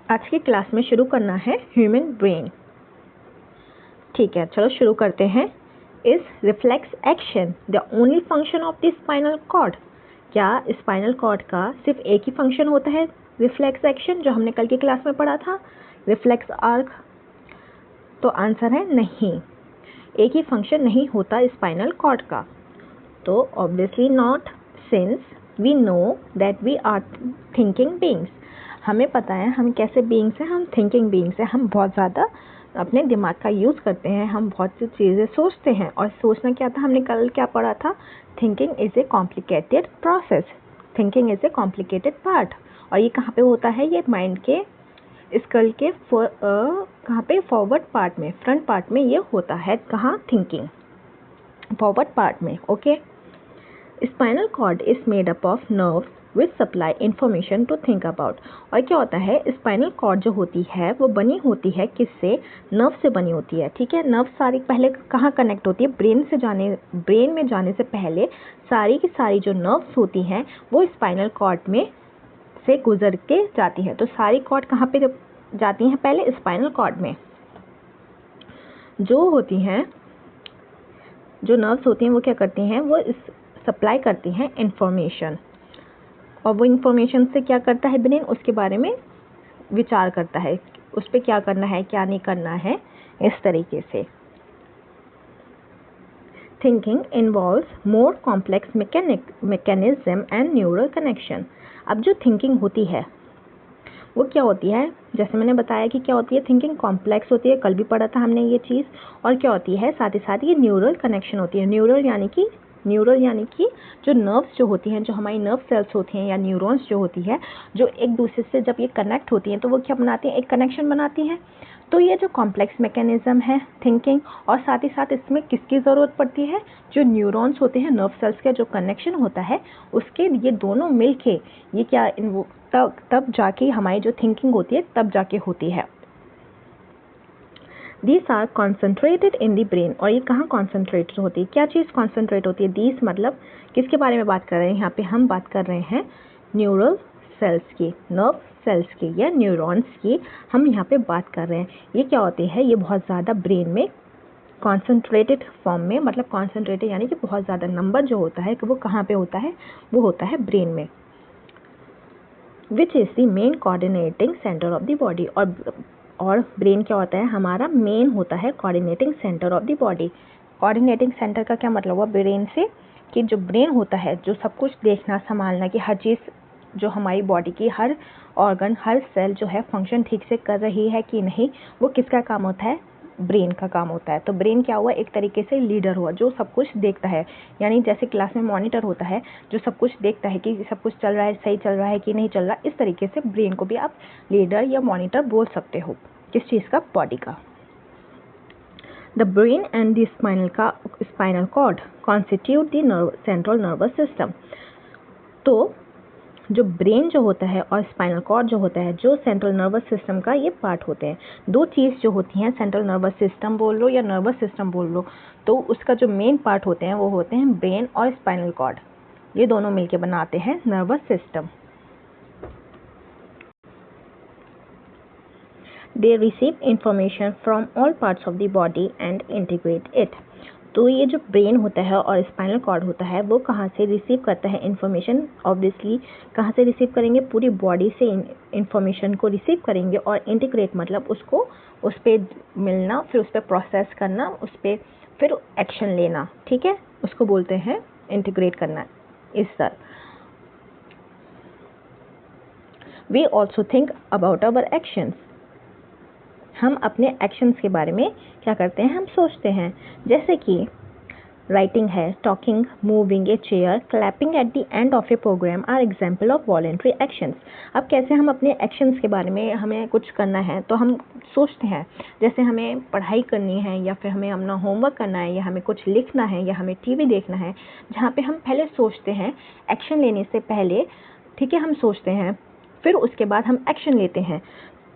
आज की क्लास में शुरू करना है ह्यूमन ब्रेन। ठीक है, चलो शुरू करते हैं। Is reflex action the only function of the spinal cord? क्या स्पाइनल कॉर्ड का सिर्फ एक ही फंक्शन होता है, रिफ्लेक्स एक्शन, जो हमने कल की क्लास में पढ़ा था, रिफ्लेक्स आर्क? तो आंसर है नहीं, एक ही फंक्शन नहीं होता स्पाइनल कॉर्ड का। तो obviously not, since we know that we are thinking beings. हमें पता है हम कैसे बीइंग्स हैं, हम थिंकिंग बीइंग्स हैं। हम बहुत ज़्यादा अपने दिमाग का यूज़ करते हैं, हम बहुत सी चीज़ें सोचते हैं। और सोचना क्या था, हमने कल क्या पढ़ा था? Thinking is a complicated process, thinking is a complicated part. और ये कहाँ पे होता है? ये माइंड के स्कल के कहाँ पे? फॉरवर्ड पार्ट में, फ्रंट पार्ट में ये होता है। कहाँ? थिंकिंग, फॉरवर्ड पार्ट में। Okay. Spinal cord is made up of nerves which supply information to think about. और क्या होता है, स्पाइनल कॉर्ड जो होती है वो बनी होती है किससे? नर्व से बनी होती है। ठीक है, नर्व सारी पहले कहाँ कनेक्ट होती है? ब्रेन में जाने से पहले सारी की सारी जो नर्व्स होती हैं वो स्पाइनल कॉर्ड में से गुजर के जाती है। तो सारी कॉर्ड कहाँ पे जाती हैं? पहले स्पाइनल कॉर्ड में। जो होती हैं, जो नर्व्स होती हैं वो क्या करती हैं? वो सप्लाई करती हैं इंफॉर्मेशन। और वो इंफॉर्मेशन से क्या करता है ब्रेन? उसके बारे में विचार करता है, उस पर क्या करना है, क्या नहीं करना है, इस तरीके से। Thinking involves more complex mechanism and neural connection. अब जो थिंकिंग होती है वो क्या होती है? जैसे मैंने बताया कि क्या होती है, थिंकिंग कॉम्प्लेक्स होती है, कल भी पढ़ा था हमने ये चीज़। और क्या होती है, साथ ही साथ ये न्यूरल कनेक्शन होती है। न्यूरल यानी कि जो नर्व्स जो होती हैं, जो हमारी नर्व सेल्स होती हैं या न्यूरॉन्स जो होती है, जो एक दूसरे से जब ये कनेक्ट होती हैं तो वो क्या बनाती हैं? एक कनेक्शन बनाती हैं। तो ये जो कॉम्प्लेक्स मैकेनिज्म है थिंकिंग, और साथ ही साथ इसमें किसकी ज़रूरत पड़ती है? जो न्यूरॉन्स होते हैं, नर्व सेल्स का जो कनेक्शन होता है उसके, ये दोनों मिलके ये क्या तब जाके हमारी जो थिंकिंग होती है तब जाके होती है। These are concentrated in the brain। और ये कहाँ कॉन्सेंट्रेटेड होती है? क्या चीज़ कॉन्सेंट्रेट होती है? These मतलब किसके बारे में बात कर रहे हैं? यहाँ पे हम बात कर रहे हैं न्यूरल सेल्स की, नर्व सेल्स की या न्यूरॉन्स की हम यहाँ पे बात कर रहे हैं। ये क्या होती है? ये बहुत ज़्यादा ब्रेन में कॉन्सेंट्रेटेड फॉर्म में, मतलब कॉन्सेंट्रेटेड यानी कि बहुत ज़्यादा नंबर जो होता है कि वो कहाँ पे होता है? वो होता है ब्रेन में। Which is the main coordinating centre of the body. और ब्रेन क्या होता है? हमारा मेन होता है coordinating centre of the body. Coordinating centre का क्या मतलब हुआ ब्रेन से? कि जो ब्रेन होता है, जो सब कुछ देखना संभालना, कि हर चीज़ जो हमारी बॉडी की हर ऑर्गन, हर सेल जो है फंक्शन ठीक से कर रही है कि नहीं, वो किसका काम होता है? ब्रेन का काम होता है। तो ब्रेन क्या हुआ? एक तरीके से लीडर हुआ, जो सब कुछ देखता है। यानी जैसे क्लास में मॉनिटर होता है जो सब कुछ देखता है कि सब कुछ चल रहा है, सही चल रहा है कि नहीं चल रहा। इस तरीके से ब्रेन को भी आप लीडर या मॉनिटर बोल सकते हो। किस चीज़ का? बॉडी का। The brain and the spinal cord constitute the central nervous system. तो जो ब्रेन जो होता है और स्पाइनल कॉर्ड जो होता है, जो सेंट्रल नर्वस सिस्टम का ये पार्ट होते हैं। दो चीज़ जो होती हैं, सेंट्रल नर्वस सिस्टम बोल लो या नर्वस सिस्टम बोल लो, तो उसका जो मेन पार्ट होते हैं वो होते हैं ब्रेन और स्पाइनल कॉर्ड। ये दोनों मिलके बनाते हैं nervous system. They receive information from all parts of the body and integrate it. तो ये जो ब्रेन होता है और स्पाइनल कॉर्ड होता है वो कहाँ से रिसीव करता है इन्फॉर्मेशन? ऑब्वियसली कहाँ से रिसीव करेंगे? पूरी बॉडी से इन्फॉर्मेशन को रिसीव करेंगे। और इंटीग्रेट मतलब उसको, उस पर मिलना, फिर उस पर प्रोसेस करना, उस पर फिर एक्शन लेना। ठीक है, उसको बोलते हैं इंटीग्रेट करना। इस तरह we also think about our actions. हम अपने एक्शंस के बारे में क्या करते हैं? हम सोचते हैं। जैसे कि राइटिंग है, talking, moving a chair, clapping at the end of a program are example of voluntary actions. अब कैसे हम अपने एक्शंस के बारे में, हमें कुछ करना है तो हम सोचते हैं। जैसे हमें पढ़ाई करनी है या फिर हमें अपना होमवर्क करना है या हमें कुछ लिखना है या हमें टीवी देखना है, जहाँ पे हम पहले सोचते हैं एक्शन लेने से पहले। ठीक है, हम सोचते हैं, फिर उसके बाद हम एक्शन लेते हैं।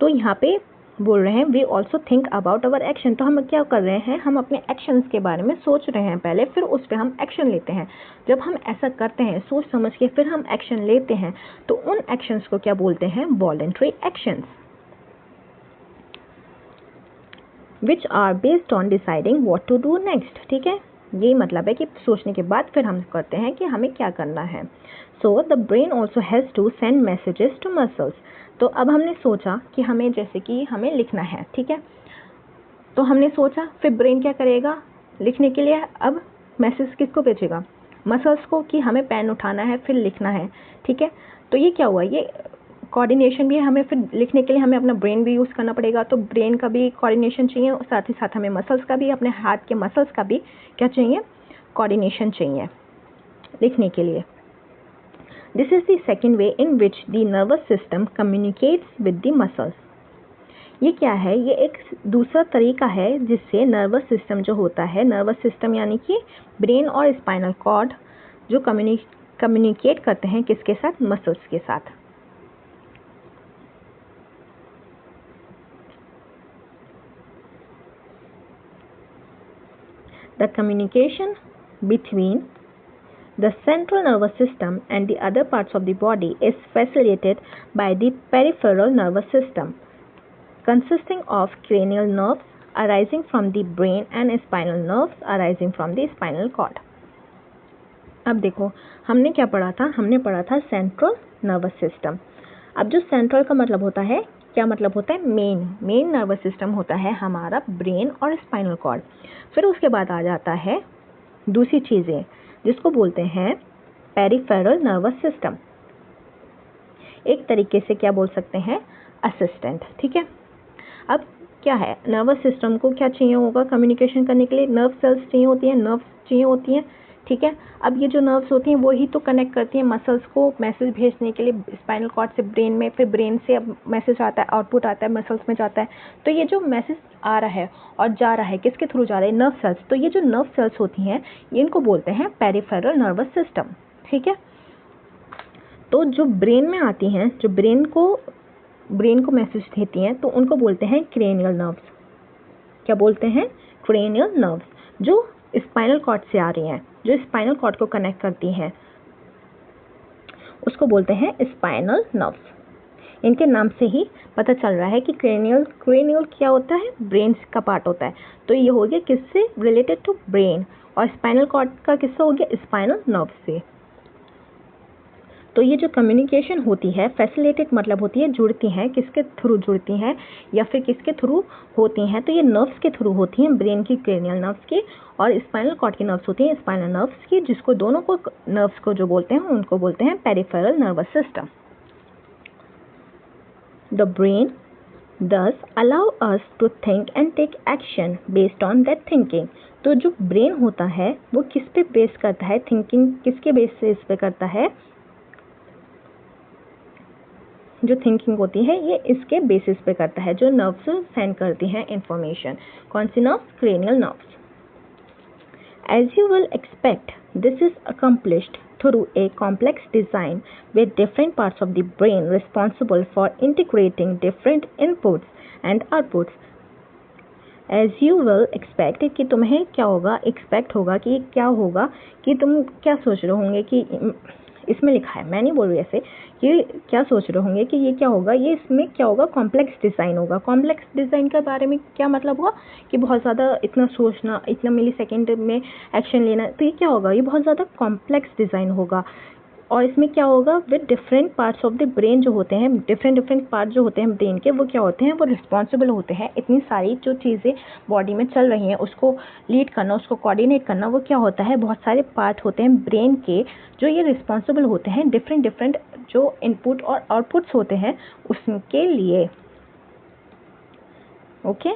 तो यहाँ पे बोल रहे हैं we also think about our action. तो हम क्या कर रहे हैं? हम अपने एक्शंस के बारे में सोच रहे हैं पहले, फिर उस पर हम एक्शन लेते हैं। जब हम ऐसा करते हैं सोच समझ के फिर हम एक्शन लेते हैं, तो उन एक्शंस को क्या बोलते हैं? Voluntary actions. Which are based on deciding what to do next. ठीक है, यही मतलब है कि सोचने के बाद फिर हम करते हैं कि हमें क्या करना है। So the brain also has to send messages to muscles. तो अब हमने सोचा कि हमें जैसे कि हमें लिखना है, ठीक है, तो हमने सोचा, फिर ब्रेन क्या करेगा लिखने के लिए, अब मैसेज किसको भेजेगा, मसल्स को, कि हमें पेन उठाना है फिर लिखना है। ठीक है, तो ये क्या हुआ, ये कोऑर्डिनेशन भी है, हमें फिर लिखने के लिए हमें अपना ब्रेन भी यूज़ करना पड़ेगा, तो ब्रेन का भी कोऑर्डिनेशन चाहिए और साथ ही साथ हमें मसल्स का भी, अपने हाथ के मसल्स का भी क्या चाहिए, कोऑर्डिनेशन चाहिए लिखने के लिए। This is the second way in which the nervous system communicates with the muscles. ये क्या है, ये एक दूसरा तरीका है जिससे नर्वस सिस्टम जो होता है, नर्वस सिस्टम यानी कि ब्रेन और स्पाइनल कॉर्ड जो कम्युनिकेट करते हैं किसके साथ, मसल्स के साथ। The communication between the central nervous system and the other parts of the body is facilitated by the peripheral nervous system, consisting of cranial nerves arising from the brain and spinal nerves arising from the spinal cord. अब देखो हमने क्या पढ़ा था, हमने पढ़ा था central nervous system. अब जो सेंट्रल का मतलब होता है, क्या मतलब होता है, मेन नर्वस सिस्टम होता है हमारा ब्रेन और स्पाइनल कॉर्ड। फिर उसके बाद आ जाता है दूसरी चीज़ें जिसको बोलते हैं पेरिफेरल नर्वस सिस्टम, एक तरीके से क्या बोल सकते हैं, असिस्टेंट। ठीक है, अब क्या है, नर्वस सिस्टम को क्या चाहिए होगा कम्युनिकेशन करने के लिए, नर्व सेल्स चाहिए होती हैं, नर्व्स चाहिए होती हैं। ठीक है, अब ये जो नर्व्स होती हैं वो ही तो कनेक्ट करती हैं मसल्स को मैसेज भेजने के लिए स्पाइनल कॉर्ड से ब्रेन में, फिर ब्रेन से अब मैसेज आता है, आउटपुट आता है, मसल्स में जाता है। तो ये जो मैसेज आ रहा है और जा रहा है किसके थ्रू जा रहा है, नर्व सेल्स। तो ये जो नर्व सेल्स होती हैं इनको बोलते हैं पेरिफेरल नर्वस सिस्टम। ठीक है, तो जो ब्रेन में आती हैं, जो ब्रेन को मैसेज देती हैं, तो उनको बोलते हैं क्रेनियल नर्व्स। क्या बोलते हैं, क्रेनियल नर्व्स, जो स्पाइनल कॉर्ड से आ रही हैं, जो स्पाइनल कॉर्ड को कनेक्ट करती हैं, उसको बोलते हैं स्पाइनल नर्व्स। इनके नाम से ही पता चल रहा है कि क्रेनियल क्या होता है, ब्रेन का पार्ट होता है। तो ये हो गया किससे रिलेटेड टू ब्रेन, और स्पाइनल कॉर्ड का किससे हो गया, स्पाइनल नर्व से। तो ये जो कम्युनिकेशन होती है, फैसिलिटेट मतलब होती है जुड़ती हैं, किसके थ्रू जुड़ती हैं या फिर किसके थ्रू होती हैं, तो ये नर्व्स के थ्रू होती हैं, ब्रेन की क्रेनियल नर्व्स की, और स्पाइनल कॉर्ड की नर्व्स होती हैं स्पाइनल नर्व्स की, जिसको दोनों को नर्व्स को जो बोलते हैं उनको बोलते हैं peripheral nervous system. The brain thus allow us to think and take action based on that thinking। तो जो ब्रेन होता है वो किस पे बेस करता है, थिंकिंग किसके बेसिस पे करता है, जो थिंकिंग होती है ये इसके बेसिस पे करता है, जो नर्व्स सेंड करती हैं इंफॉर्मेशन। कौन सी nerves, cranial nerves. As you will expect this is accomplished through a complex design with different parts of the brain responsible for integrating different inputs and outputs। As you will expect कि तुम्हें क्या होगा, expect होगा कि क्या होगा, कि तुम क्या सोच रहे होंगे कि इसमें लिखा है, मैं नहीं बोल रही ऐसे, ये क्या सोच रहे होंगे कि ये क्या होगा, ये इसमें क्या होगा, कॉम्प्लेक्स डिज़ाइन होगा। कॉम्प्लेक्स डिज़ाइन के बारे में क्या मतलब हुआ कि बहुत ज़्यादा इतना सोचना, इतना मिली सेकेंड में एक्शन लेना, तो ये क्या होगा, ये बहुत ज़्यादा कॉम्प्लेक्स डिज़ाइन होगा। और इसमें क्या होगा, with different parts of the brain जो होते हैं, डिफरेंट पार्ट जो होते हैं ब्रेन के, वो क्या होते हैं, वो रिस्पॉन्सिबल होते हैं इतनी सारी जो चीज़ें बॉडी में चल रही हैं उसको लीड करना, उसको कोऑर्डिनेट करना। वो क्या होता है, बहुत सारे पार्ट होते हैं ब्रेन के जो ये रिस्पॉन्सिबल होते हैं डिफरेंट जो इनपुट और आउटपुट्स होते हैं उसके लिए। ओके,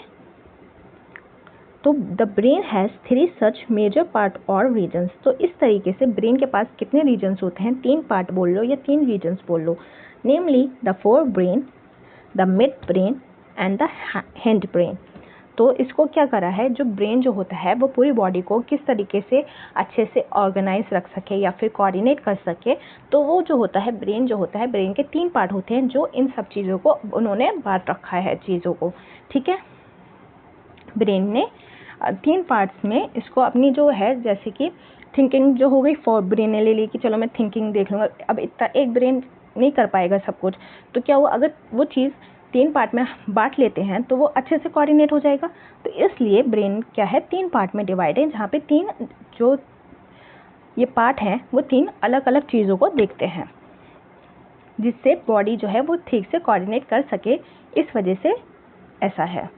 तो the brain has 3 such major part और रीजन्स। तो इस तरीके से ब्रेन के पास कितने रीजन्स होते हैं, 3 पार्ट बोल लो या 3 रीजन्स बोल लो, namely the four brain, the mid brain and the hind brain. तो इसको क्या करा है, जो ब्रेन जो होता है वो पूरी बॉडी को किस तरीके से अच्छे से ऑर्गेनाइज रख सके या फिर कोऑर्डिनेट कर सके, तो वो जो होता है ब्रेन जो होता है, ब्रेन के 3 पार्ट होते हैं जो इन सब चीज़ों को उन्होंने बांट रखा है चीज़ों को। ठीक है, ब्रेन ने 3 पार्ट्स में इसको अपनी जो है, जैसे कि थिंकिंग जो हो गई, फॉर ब्रेन ने ले ली कि चलो मैं थिंकिंग देख लूँगा। अब इतना एक ब्रेन नहीं कर पाएगा सब कुछ, तो क्या हुआ, अगर वो चीज़ 3 पार्ट में बांट लेते हैं तो वो अच्छे से कोऑर्डिनेट हो जाएगा। तो इसलिए ब्रेन क्या है, 3 पार्ट में डिवाइड है, जहाँ पे 3 जो ये पार्ट हैं वो 3 अलग अलग चीज़ों को देखते हैं, जिससे बॉडी जो है वो ठीक से कोऑर्डिनेट कर सके। इस वजह से ऐसा है।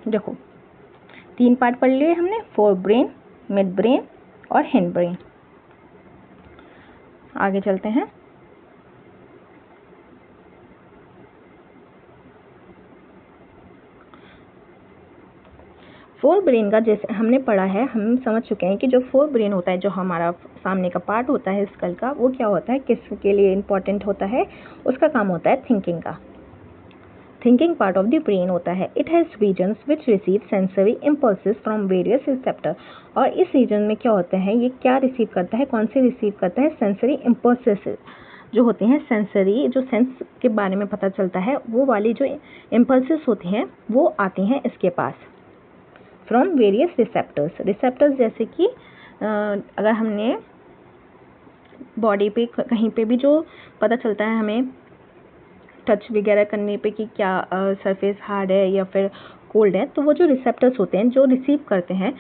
देखो 3 पार्ट पढ़ लिए हमने, फोर ब्रेन, मिड ब्रेन और हिंड ब्रेन। आगे चलते हैं। फोर ब्रेन का जैसे हमने पढ़ा है, हम समझ चुके हैं कि जो फोर ब्रेन होता है, जो हमारा सामने का पार्ट होता है स्कल का, वो क्या होता है, किसके लिए इम्पोर्टेंट होता है, उसका काम होता है थिंकिंग का। Thinking part of the brain होता है। It has regions which receive sensory impulses from various receptor. और इस रीजन में क्या होता है, ये क्या रिसीव करता है, कौन से रिसीव करता है, सेंसरी इम्पल्सेस जो होते हैं, सेंसरी जो सेंस के बारे में पता चलता है, वो वाली जो इम्पल्सेस होती हैं वो आती हैं इसके पास फ्रॉम वेरियस रिसेप्टर्स। रिसेप्टर्स जैसे कि अगर हमने बॉडी पे कहीं पे भी जो पता चलता है हमें टच वगैरह करने पे कि क्या सरफेस हार्ड है या फिर कोल्ड है, तो वो जो रिसेप्टर्स होते हैं जो रिसीव करते हैं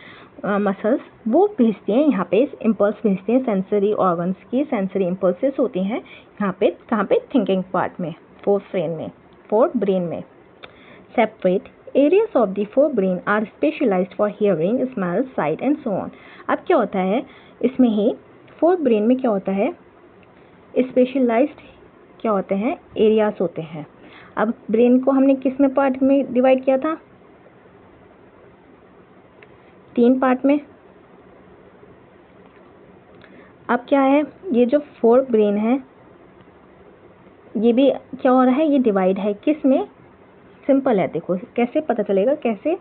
मसल्स, वो भेजते हैं यहाँ पे इम्पल्स भेजते हैं सेंसरी ऑर्गन्स की। सेंसरी इम्पल्सेस होती हैं यहाँ पे, कहाँ पे, थिंकिंग पार्ट में, फोर ब्रेन में। Separate areas of the fore brain are specialised for hearing, smell, sight and so on. अब क्या होता है इसमें ही, फोर ब्रेन में क्या होता है, स्पेशलाइज्ड क्या होते हैं, एरियाज होते हैं। अब ब्रेन को हमने किस में पार्ट में डिवाइड किया था, 3 पार्ट में। अब क्या है, ये जो फोर ब्रेन है ये भी क्या हो रहा है, ये डिवाइड है किस में, सिंपल है, देखो कैसे पता चलेगा, कैसे,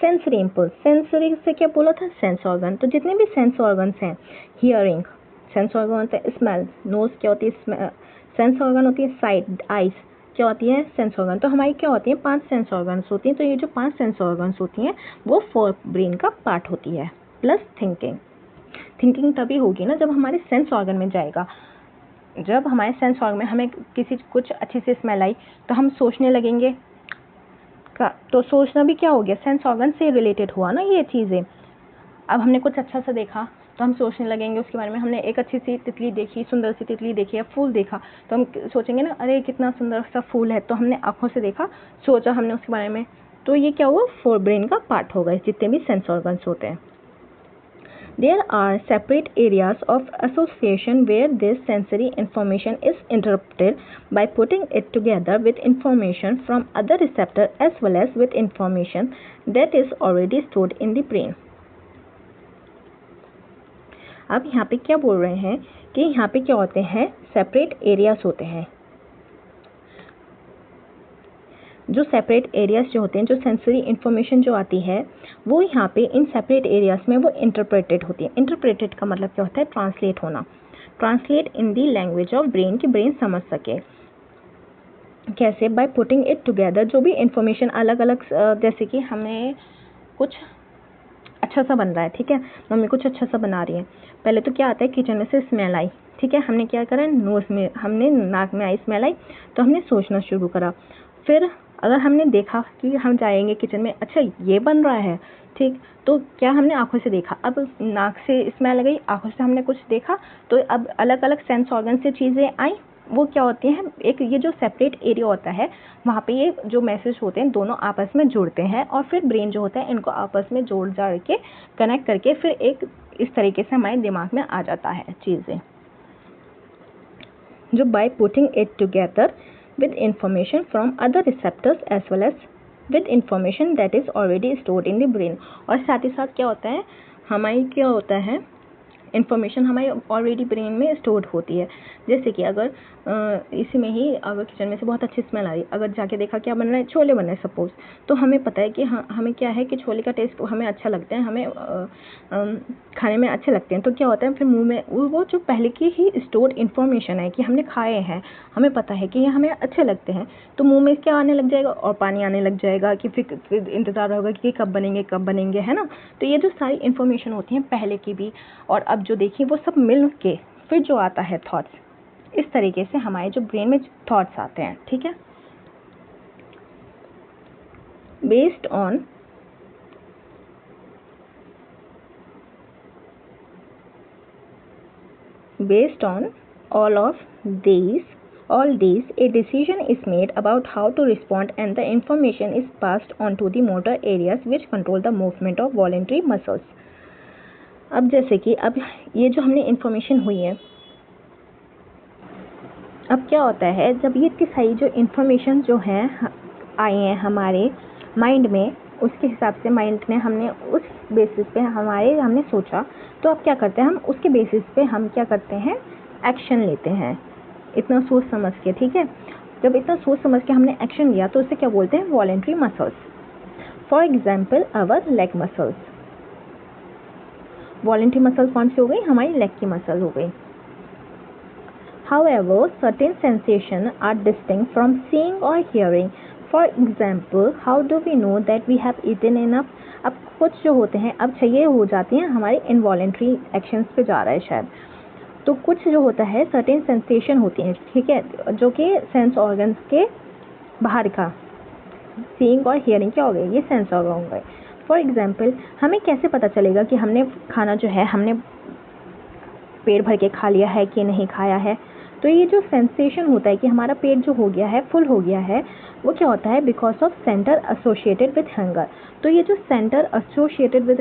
सेंसरी इम्पल्स। सेंसरी से क्या बोला था, सेंस ऑर्गन। तो जितने भी सेंस ऑर्गन्स हैं, हियरिंग सेंस ऑर्गन होता है, स्मेल नोज क्या होती है, सेंस ऑर्गन होती है, साइट आइज क्या होती है, सेंस ऑर्गन। तो हमारी क्या होती है, 5 सेंस ऑर्गन्स होती हैं। तो ये जो 5 सेंस ऑर्गन्स होती हैं वो फोर ब्रेन का पार्ट होती है। प्लस थिंकिंग तभी होगी ना जब हमारे सेंस ऑर्गन में जाएगा। जब हमारे सेंस ऑर्गन में हमें किसी कुछ अच्छी सी स्मेल आई तो हम सोचने लगेंगे का, तो सोचना भी क्या हो गया, सेंस ऑर्गन से रिलेटेड हुआ ना ये चीज़ें। अब हमने कुछ अच्छा सा देखा तो हम सोचने लगेंगे उसके बारे में। हमने एक अच्छी सी तितली देखी, सुंदर सी तितली देखी या फूल देखा तो हम सोचेंगे ना, अरे कितना सुंदर सा फूल है। तो हमने आँखों से देखा, सोचा हमने उसके बारे में, तो ये क्या हुआ, फोर ब्रेन का पार्ट हो गए जितने भी सेंस ऑर्गन्स होते हैं। There are separate areas of association where this sensory information is interpreted by putting it together with information from other receptors as well as with information that is already stored in the brain. अब यहाँ पे क्या बोल रहे हैं कि यहाँ पे क्या होते हैं, सेपरेट एरियाज होते हैं। जो सेपरेट एरियाज जो होते हैं, जो सेंसरी इन्फॉर्मेशन जो आती है वो यहाँ पे इन सेपरेट एरियाज में वो इंटरप्रेटेड होती है। इंटरप्रेटेड का मतलब क्या होता है, ट्रांसलेट होना, translate in the language of brain, की ब्रेन समझ सके। कैसे, बाय पुटिंग इट टुगेदर, जो भी इंफॉर्मेशन अलग अलग, जैसे कि हमें कुछ अच्छा सा बन रहा है, ठीक है, मम्मी कुछ अच्छा सा बना रही है, पहले तो क्या आता है, किचन में से स्मेल आई, ठीक है, हमने क्या करा, नोज में, हमने नाक में आई स्मेल आई तो हमने सोचना शुरू करा। फिर अगर हमने देखा कि हम जाएंगे किचन में, अच्छा ये बन रहा है, ठीक, तो क्या हमने आंखों से देखा, अब नाक से स्मेल गई, आंखों से हमने कुछ देखा, तो अब अलग अलग सेंस ऑर्गन से चीज़ें आई, वो क्या होती हैं, एक ये जो सेपरेट एरिया होता है वहाँ पे ये जो मैसेज होते हैं दोनों आपस में जुड़ते हैं और फिर ब्रेन जो होता है इनको आपस में जोड़ जाड़ के कनेक्ट करके फिर एक इस तरीके से हमारे दिमाग में आ जाता है चीज़ें, जो by putting it together with information from other receptors as well as with information that is already stored in the brain। और साथ ही साथ क्या होता है, हमारी क्या होता है, इन्फॉर्मेशन हमारी ऑलरेडी ब्रेन में स्टोर्ड होती है। जैसे कि अगर इसी में ही अगर किचन में से बहुत अच्छी स्मेल आ रही, अगर जाके देखा क्या बन रहा है, छोले बन रहे हैं सपोज, तो हमें पता है कि हाँ, हमें क्या है कि छोले का टेस्ट हमें अच्छा लगता है, हमें खाने में अच्छे लगते हैं। तो क्या होता है फिर मुंह में वो जो पहले की ही स्टोर्ड इन्फॉर्मेशन है कि हमने खाए हैं, हमें पता है कि ये हमें अच्छे लगते हैं, तो मुंह में क्या आने लग जाएगा और पानी आने लग जाएगा कि फिर इंतज़ार होगा कि कब बनेंगे, है ना। तो ये जो सारी इन्फॉर्मेशन होती हैं पहले की भी और अब जो देखिए वो सब मिल के फिर जो आता है थॉट्स, इस तरीके से हमारे जो ब्रेन में थॉट्स आते हैं, ठीक है। Based on all these a decision is made about how to respond and the information is passed on to the motor areas which control the movement of voluntary muscles। अब जैसे कि अब ये जो हमने इन्फॉर्मेशन हुई है, अब क्या होता है जब ये इतनी सारी जो इन्फॉर्मेशन जो है आई हैं हमारे माइंड में, उसके हिसाब से माइंड ने हमने उस बेसिस पे हमने सोचा, तो अब क्या करते हैं हम उसके बेसिस पे हम क्या करते हैं, एक्शन लेते हैं इतना सोच समझ के, ठीक है। जब इतना सोच समझ के हमने एक्शन लिया तो उसे क्या बोलते हैं, voluntary muscles. For example our leg muscles, voluntary muscles कौन सी हो गई, हमारी लेग की मसल हो गई। However, certain sensations are distinct from seeing or hearing. For example, how do we know that we have eaten enough? अब कुछ जो होते हैं, अब ये हो जाती हैं हमारी इनवॉलेंट्री एक्शंस पे जा रहा है शायद, तो कुछ जो होता है सर्टेन सेंसेशन होती हैं, ठीक है, जो कि सेंस ऑर्गन्स के बाहर का, सीइंग और हियरिंग क्या हो गए, ये सेंस ऑर्गन हो गए। फॉर एग्जाम्पल, हमें कैसे पता चलेगा कि हमने खाना जो है हमने पेट भर के खा लिया है कि नहीं खाया है, तो ये जो सेंसेशन होता है कि हमारा पेट जो हो गया है, फुल हो गया है, वो क्या होता है, because of centre associated with hunger. तो ये जो सेंटर एसोसिएटेड विद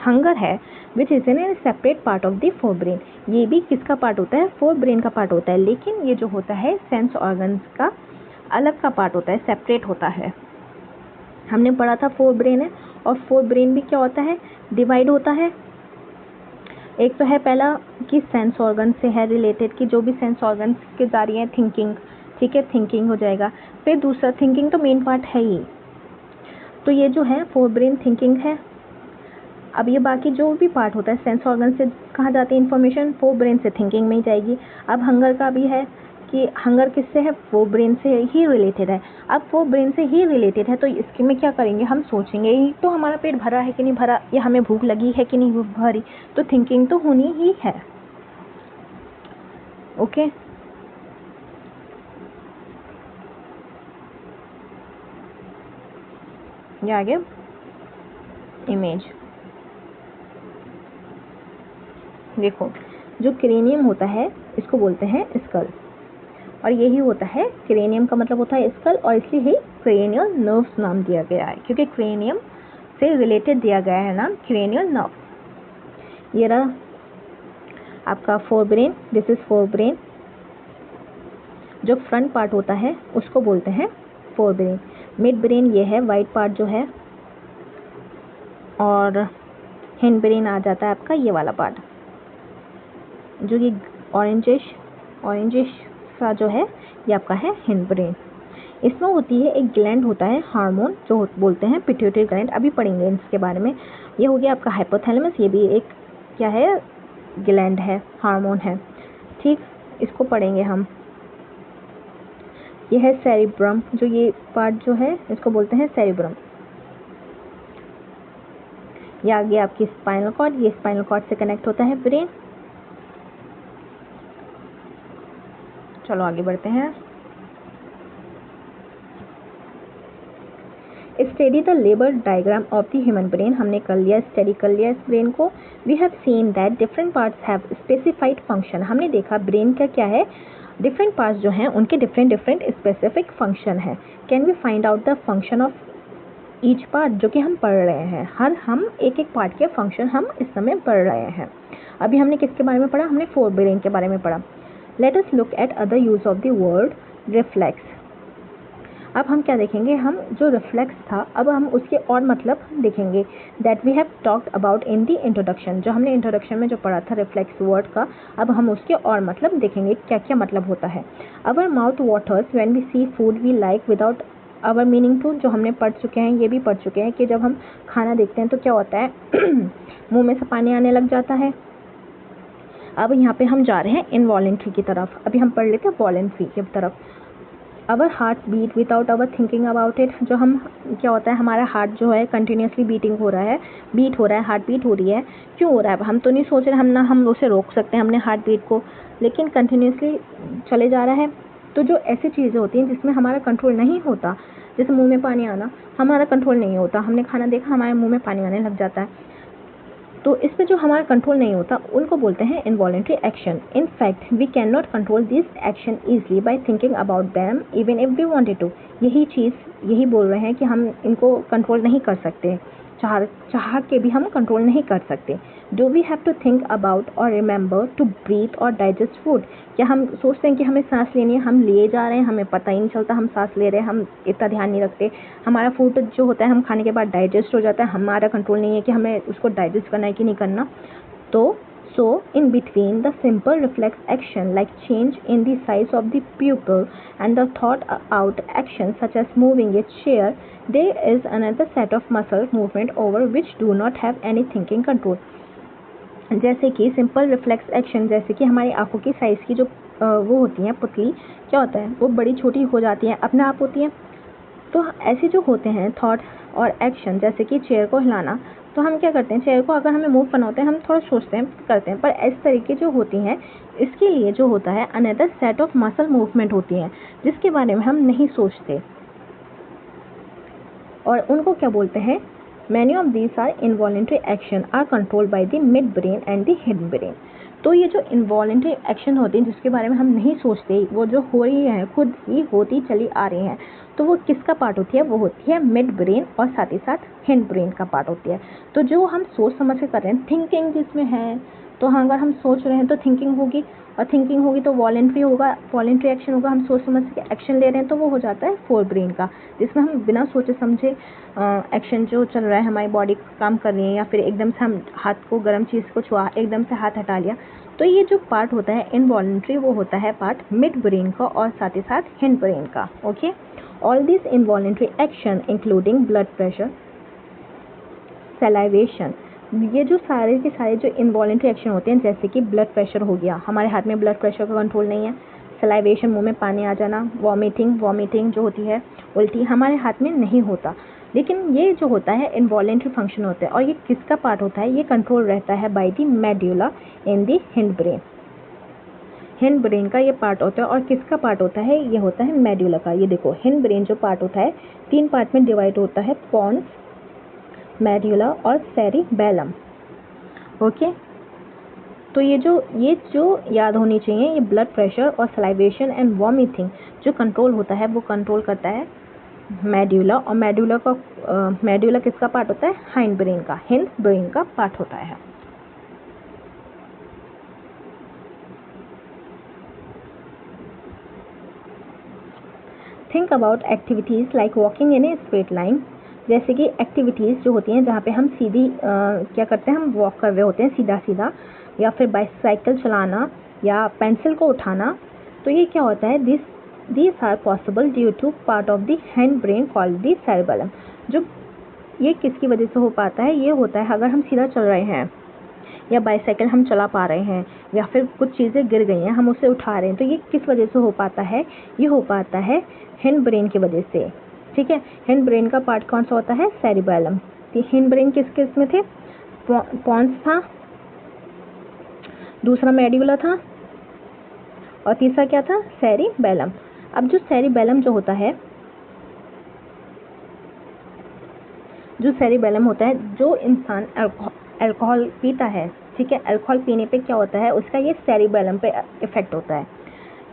हंगर है, which is in A separate part of the fore brain, ये भी किसका पार्ट होता है, फोर ब्रेन का पार्ट होता है, लेकिन ये जो होता है सेंस ऑर्गन्स का अलग का पार्ट होता है, सेपरेट होता है। हमने पढ़ा था फोर ब्रेन है, और फोर ब्रेन भी क्या होता है, डिवाइड होता है। एक तो है पहला कि सेंस ऑर्गन से है रिलेटेड, कि जो भी सेंस ऑर्गन के जरिए थिंकिंग, ठीक है, थिंकिंग हो जाएगा। फिर दूसरा, थिंकिंग तो मेन पार्ट है ही, तो ये जो है फोर ब्रेन थिंकिंग है। अब ये बाकी जो भी पार्ट होता है सेंस ऑर्गन से कहाँ जाती है इन्फॉर्मेशन, फोर ब्रेन से थिंकिंग में ही जाएगी। अब हंगर का भी है कि हंगर किससे है, फोर ब्रेन से ही रिलेटेड है। अब फोर ब्रेन से ही रिलेटेड है तो इसके में क्या करेंगे, हम सोचेंगे ही तो हमारा पेट भरा है कि नहीं भरा, या हमें भूख लगी है कि नहीं भरी, तो थिंकिंग तो होनी ही है। ओके, ये आ गया इमेज। देखो, जो क्रेनियम होता है इसको बोलते हैं स्कल, और यही होता है, क्रेनियम का मतलब होता है स्कल, और इसलिए ही क्रेनियल नर्व्स नाम दिया गया है, क्योंकि क्रेनियम से रिलेटेड दिया गया है नाम क्रेनियल नर्व। ये रहा आपका fore brain, this is fore brain. जो फ्रंट पार्ट होता है उसको बोलते हैं फोर ब्रेन। मिड ब्रेन ये है वाइट पार्ट जो है, और हिंड ब्रेन आ जाता है आपका ये वाला पार्ट, जो ये ऑरेंजिश सा जो है, ये आपका है हिंड ब्रेन। इसमें होती है एक ग्लैंड होता है हार्मोन, जो बोलते हैं पिट्यूटरी ग्लैंड, अभी पढ़ेंगे इसके बारे में। ये हो गया आपका हाइपोथैलेमस, ये भी एक क्या है, ग्लैंड है, हार्मोन है, ठीक, इसको पढ़ेंगे हम। ये है सेरिब्रम, जो ये पार्ट जो है इसको बोलते हैं सेरिब्रम। ये आ गया आपकी स्पाइनल कॉर्ड, ये स्पाइनल कॉर्ड से कनेक्ट होता है ब्रेन। चलो आगे बढ़ते हैं। Study the labelled diagram of the human brain, हमने कर लिया, स्टडी कर लिया इस ब्रेन को। We have seen that different parts have specified function, हमने देखा ब्रेन का क्या है, डिफरेंट पार्ट्स जो हैं उनके डिफरेंट स्पेसिफिक फंक्शन है। Can we find out the function of each part, जो कि हम पढ़ रहे हैं, हम एक एक पार्ट के फंक्शन हम इस समय पढ़ रहे हैं। अभी हमने किसके बारे में पढ़ा, हमने फोर ब्रेन के बारे में पढ़ा। Let us look at other use of the word reflex. अब हम क्या देखेंगे, हम जो रिफ्लेक्स था अब हम उसके और मतलब देखेंगे, that we have talked about in the introduction, जो हमने इंट्रोडक्शन में जो पढ़ा था रिफ्लेक्स वर्ड का, अब हम उसके और मतलब देखेंगे क्या क्या मतलब होता है। Our mouth waters when we see food we like without our meaning to, जो हमने पढ़ चुके हैं, ये भी पढ़ चुके हैं कि जब हम खाना देखते हैं तो क्या होता है मुंह में से पानी आने लग जाता है। अब यहाँ पे हम जा रहे हैं इनवॉलेंट्री की तरफ, अभी हम पढ़ लेते हैं वॉलेंट्री की तरफ। Our heart beat without our thinking about it, जो हम क्या होता है हमारा हार्ट जो है कंटिन्यूसली बीटिंग हो रहा है, बीट हो रहा है, हार्ट बीट हो रही है, क्यों हो रहा है हम तो नहीं सोच रहे, हम उसे रोक सकते हैं हमने हार्ट बीट को, लेकिन कंटिन्यूसली चले जा रहा है। तो जो ऐसी चीज़ें होती हैं जिसमें हमारा कंट्रोल नहीं होता, जैसे मुंह में पानी आना, हमारा कंट्रोल नहीं होता, हमने खाना देखा हमारे मुंह में पानी आने लग जाता है, तो इस पे जो हमारा कंट्रोल नहीं होता उनको बोलते हैं involuntary action. In fact we can not control this action easily by thinking about them even if we wanted to. यही बोल रहे हैं कि हम इनको कंट्रोल नहीं कर सकते, चाह के भी हम कंट्रोल नहीं कर सकते। Do we have to think about और रिमेंबर टू ब्रीथ और डाइजेस्ट फूड, क्या हम सोचते हैं कि हमें सांस लेनी है, हम लिए जा रहे हैं, हमें पता ही नहीं चलता हम सांस ले रहे हैं, हम इतना ध्यान नहीं रखते, हमारा फूड जो होता है हम खाने के बाद डाइजेस्ट हो जाता है, हमारा कंट्रोल नहीं है कि हमें उसको डाइजेस्ट करना है कि नहीं करना। तो so in between the simple reflex action like change in the size of the pupil and the thought out action such as moving a chair, there is another set of muscle movement over which do not have any thinking control। जैसे कि simple reflex action, जैसे कि हमारी आंखों की size की जो वो होती हैं पुतली, क्या होता है वो बड़ी छोटी हो जाती हैं, अपने आप होती हैं। तो ऐसे जो होते हैं थॉट और एक्शन, जैसे कि चेयर को हिलाना, तो हम क्या करते हैं, चेयर को अगर हमें मूव करना होता है हम थोड़ा सोचते हैं करते हैं, पर इस तरीके जो होती हैं इसके लिए जो होता है another set of muscle movement होती हैं जिसके बारे में हम नहीं सोचते, और उनको क्या बोलते हैं, many of these are involuntary action are control by the mid brain and the हिडन ब्रेन। तो ये जो इनवॉलेंट्री एक्शन होती हैं जिसके बारे में हम नहीं सोचते, वो जो हो रही है खुद ही होती चली आ रही हैं, तो वो किसका पार्ट होती है, वो होती है मिड ब्रेन और साथ ही साथ हिंड ब्रेन का पार्ट होती है। तो जो हम सोच समझ के कर रहे हैं, थिंकिंग जिसमें है, तो हाँ अगर हम सोच रहे हैं तो थिंकिंग होगी, और थिंकिंग होगी तो वॉलेंट्री होगा, वॉलेंट्री एक्शन होगा, हम सोच समझ के एक्शन ले रहे हैं तो वो हो जाता है फोर ब्रेन का, जिसमें हम बिना सोचे समझे एक्शन जो चल रहा है, हमारी बॉडी काम कर रही है, या फिर एकदम से हम हाथ को गर्म चीज़ को छुआ, एकदम से हाथ हटा लिया, तो ये जो पार्ट होता है इनवॉलेंट्री वो होता है पार्ट मिड ब्रेन का और साथ ही साथ हिंड ब्रेन का। Okay, all this involuntary action including blood pressure, salivation, ये जो सारे के सारे जो इनवॉलेंट्री एक्शन होते हैं, जैसे कि ब्लड प्रेशर हो गया, हमारे हाथ में ब्लड प्रेशर का कंट्रोल नहीं है, सलाइवेशन मुंह में पानी आ जाना, वॉमिटिंग जो होती है उल्टी, हमारे हाथ में नहीं होता, लेकिन ये जो होता है इनवॉलेंट्री फंक्शन होता है, और ये किसका पार्ट होता है, ये कंट्रोल रहता है by the medulla in the hind brain. Hind brain का ये पार्ट होता है, और किसका पार्ट होता है, ये होता है मेड्यूला का। ये देखो हिंड ब्रेन जो पार्ट होता है 3 पार्ट में डिवाइड होता है, पॉन्स, मेड्यूला और सेरिबेलम। ओके, तो ये जो याद होनी चाहिए, ये ब्लड प्रेशर और सलाइवेशन एंड वॉमिटिंग जो कंट्रोल होता है वो कंट्रोल करता है मेड्यूला, और मेड्यूला किसका पार्ट होता है, हाइंड ब्रेन का, हिंड ब्रेन का पार्ट होता है। Think about activities like walking in a straight line, जैसे कि एक्टिविटीज़ जो होती हैं जहाँ पे हम सीधी क्या करते हैं, हम वॉक कर रहे होते हैं सीधा सीधा, या फिर बाइसाइकिल चलाना या पेंसिल को उठाना, तो ये क्या होता है, this are possible due to part of the hind brain called the cerebellum. जो ये किसकी वजह से हो पाता है, ये होता है अगर हम सीधा चल रहे हैं या बाइसाइकिल हम चला पा रहे हैं, या फिर कुछ चीज़ें गिर गई हैं हम उसे उठा रहे हैं, तो ये किस वजह से हो पाता है, ये हो पाता है हिंड ब्रेन की वजह से। ठीक है, हिंड ब्रेन का पार्ट कौन सा होता है, सेरिबेलम। हिंड ब्रेन किस किस में थे, पॉन्स था, दूसरा मेड्यूला था, और तीसरा क्या था, सेरिबेलम। अब जो सेरिबेलम जो होता है, जो इंसान अल्कोहल पीता है, ठीक है, अल्कोहल पीने पे क्या होता है, उसका ये सेरिबेलम पे इफेक्ट होता है।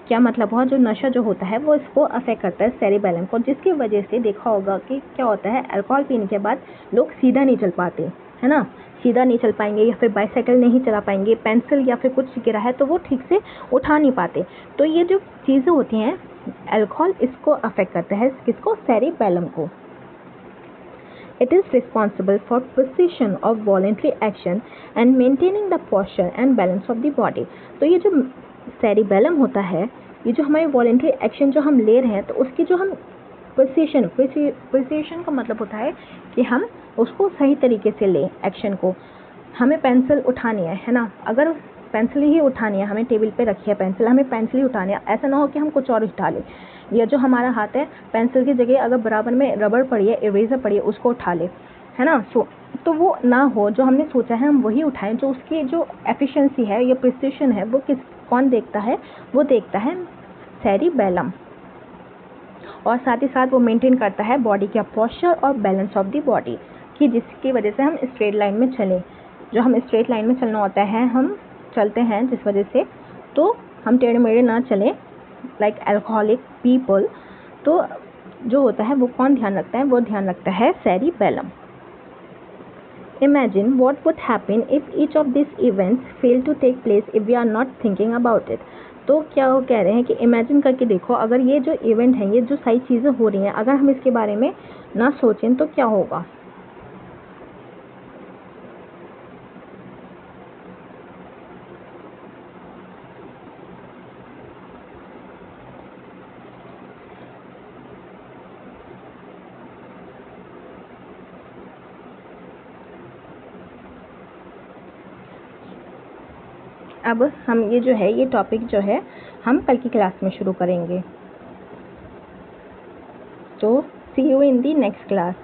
क्या मतलब हुआ, जो नशा जो होता है वो इसको अफेक्ट करता है सेरिबेलम को, जिसकी वजह से देखा होगा कि क्या होता है, अल्कोहल पीने के बाद लोग सीधा नहीं चल पाते, है ना, सीधा नहीं चल पाएंगे, या फिर बाइसाइकिल नहीं चला पाएंगे, पेंसिल या फिर कुछ गिरा है तो वो ठीक से उठा नहीं पाते। तो ये जो चीज़ें होती हैं, अल्कोहल इसको अफेक्ट करता है, किसको, सेरिबेलम को। It is responsible for precision of voluntary action and maintaining the posture and balance of the body। तो ये जो सेरिबेलम होता है, ये जो हमारे वॉलेंट्री एक्शन जो हम ले रहे हैं, तो उसकी जो हम प्रिसीशन का मतलब होता है कि हम उसको सही तरीके से लें एक्शन को। हमें पेंसिल उठानी है ना, अगर पेंसिल ही उठानी है, हमें टेबल पे रखी है पेंसिल, हमें पेंसिल ही उठानी है, ऐसा ना हो कि हम कुछ और उठा लें, या जो हमारा हाथ है पेंसिल की जगह अगर बराबर में रबड़ पड़ी है, इरेजर पड़ी है, उसको उठा ले, है ना। तो वो ना हो, जो हमने सोचा है हम वही उठाएं, जो उसकी जो एफिशिएंसी है या प्रिसिशन है वो कौन देखता है, वो देखता है सेरिबेलम, और साथ ही साथ वो मेंटेन करता है बॉडी का पोस्चर और बैलेंस ऑफ द बॉडी, कि जिसकी वजह से हम स्ट्रेट लाइन में चलें। जो हम स्ट्रेट लाइन में चलना होता है, हम चलते हैं जिस वजह से, तो हम टेढ़े मेढ़े ना चलें लाइक अल्कोहलिक पीपल। तो जो होता है वो कौन ध्यान रखता है, वो ध्यान रखता है cerebellum. Imagine what would happen if each of these events fail to take place if we are not thinking about it। तो क्या वो कह रहे हैं कि इमेजिन करके देखो, अगर ये जो इवेंट हैं, ये जो सारी चीज़ें हो रही हैं, अगर हम इसके बारे में ना सोचें तो क्या होगा। अब हम ये टॉपिक जो है हम कल की क्लास में शुरू करेंगे। तो see you in the next class.